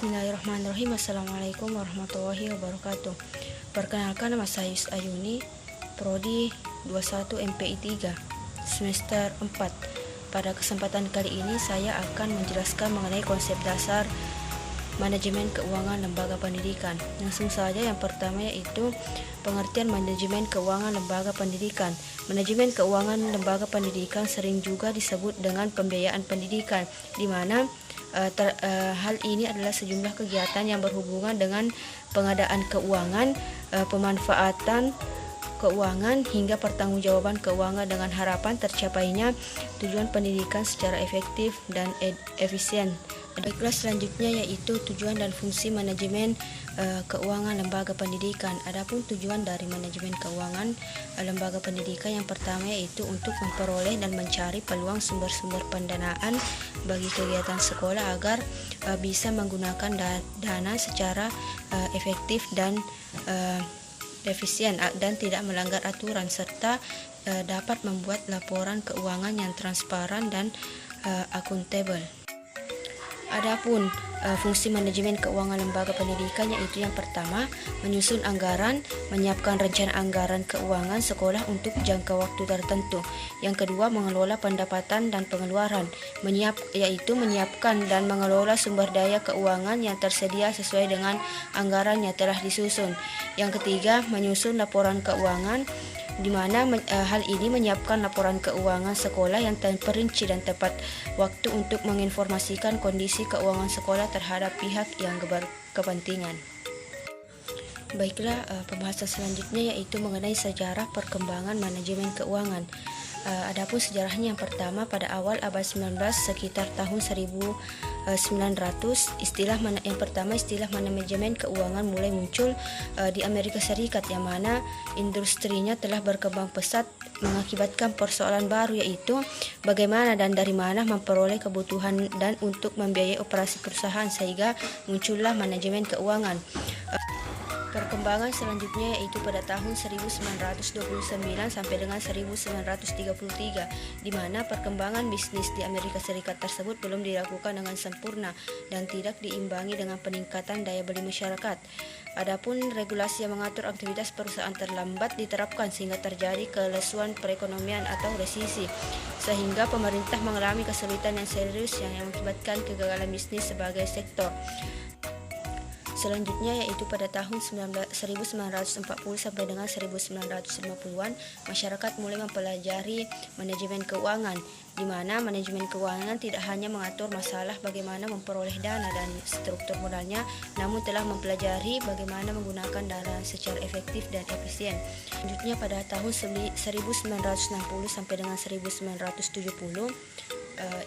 Bismillahirrahmanirrahim. Assalamualaikum warahmatullahi wabarakatuh. Perkenalkan, nama saya Yus Ayuni, Prodi 21 MPI 3, semester 4. Pada kesempatan kali ini saya akan menjelaskan mengenai konsep dasar manajemen keuangan lembaga pendidikan. Langsung saja, yang pertama yaitu pengertian manajemen keuangan lembaga pendidikan. Manajemen keuangan lembaga pendidikan sering juga disebut dengan pembiayaan pendidikan, di mana hal ini adalah sejumlah kegiatan yang berhubungan dengan pengadaan keuangan, pemanfaatan keuangan, hingga pertanggungjawaban keuangan dengan harapan tercapainya tujuan pendidikan secara efektif dan efisien. Baiklah, selanjutnya yaitu tujuan dan fungsi manajemen keuangan lembaga pendidikan. Adapun tujuan dari manajemen keuangan lembaga pendidikan, yang pertama yaitu untuk memperoleh dan mencari peluang sumber-sumber pendanaan bagi kegiatan sekolah agar bisa menggunakan dana secara efektif dan efisien dan tidak melanggar aturan, serta dapat membuat laporan keuangan yang transparan dan akuntabel. Adapun fungsi manajemen keuangan lembaga pendidikan yaitu yang pertama, menyusun anggaran, menyiapkan rencana anggaran keuangan sekolah untuk jangka waktu tertentu. Yang kedua, mengelola pendapatan dan pengeluaran, yaitu menyiapkan dan mengelola sumber daya keuangan yang tersedia sesuai dengan anggaran yang telah disusun. Yang ketiga, menyusun laporan keuangan, di mana hal ini menyiapkan laporan keuangan sekolah yang terperinci dan tepat waktu untuk menginformasikan kondisi keuangan sekolah terhadap pihak yang berkepentingan. Baiklah, pembahasan selanjutnya yaitu mengenai sejarah perkembangan manajemen keuangan. Adapun sejarahnya, yang pertama, pada awal abad 19 sekitar tahun 1900, istilah manajemen keuangan mulai muncul di Amerika Serikat, yang mana industrinya telah berkembang pesat, mengakibatkan persoalan baru yaitu bagaimana dan dari mana memperoleh kebutuhan dan untuk membiayai operasi perusahaan, sehingga muncullah manajemen keuangan. Perkembangan selanjutnya yaitu pada tahun 1929 sampai dengan 1933, di mana perkembangan bisnis di Amerika Serikat tersebut belum dilakukan dengan sempurna dan tidak diimbangi dengan peningkatan daya beli masyarakat. Adapun regulasi yang mengatur aktivitas perusahaan terlambat diterapkan sehingga terjadi kelesuan perekonomian atau resesi, sehingga pemerintah mengalami kesulitan yang serius yang mengakibatkan kegagalan bisnis sebagai sektor. Selanjutnya yaitu pada tahun 1940 sampai dengan 1950-an, masyarakat mulai mempelajari manajemen keuangan, di mana manajemen keuangan tidak hanya mengatur masalah bagaimana memperoleh dana dan struktur modalnya, namun telah mempelajari bagaimana menggunakan dana secara efektif dan efisien. Selanjutnya pada tahun 1960 sampai dengan 1970,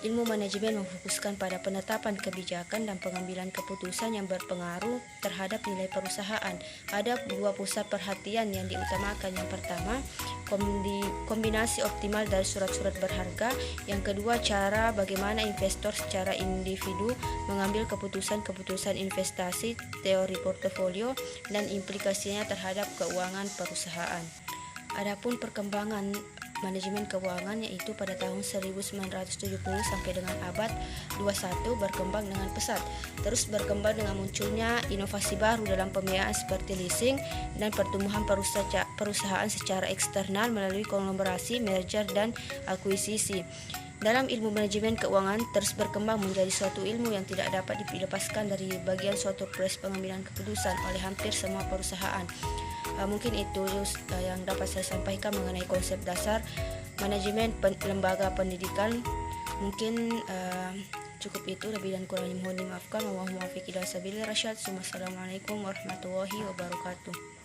ilmu manajemen memfokuskan pada penetapan kebijakan dan pengambilan keputusan yang berpengaruh terhadap nilai perusahaan. Ada dua pusat perhatian yang diutamakan. Yang pertama, kombinasi optimal dari surat-surat berharga. Yang kedua, cara bagaimana investor secara individu mengambil keputusan-keputusan investasi, teori portofolio, dan implikasinya terhadap keuangan perusahaan. Adapun perkembangan manajemen keuangan yaitu pada tahun 1970 sampai dengan abad 21 berkembang dengan pesat, terus berkembang dengan munculnya inovasi baru dalam pembiayaan seperti leasing dan pertumbuhan perusahaan secara eksternal melalui konglomerasi, merger, dan akuisisi. Dalam ilmu manajemen keuangan terus berkembang menjadi suatu ilmu yang tidak dapat dilepaskan dari bagian suatu proses pengambilan keputusan oleh hampir semua perusahaan. Mungkin itu yang dapat saya sampaikan mengenai konsep dasar manajemen lembaga pendidikan. Mungkin cukup itu, lebih dan kurangnya mohon dimaafkan. Wassalamualaikum warahmatullahi wabarakatuh.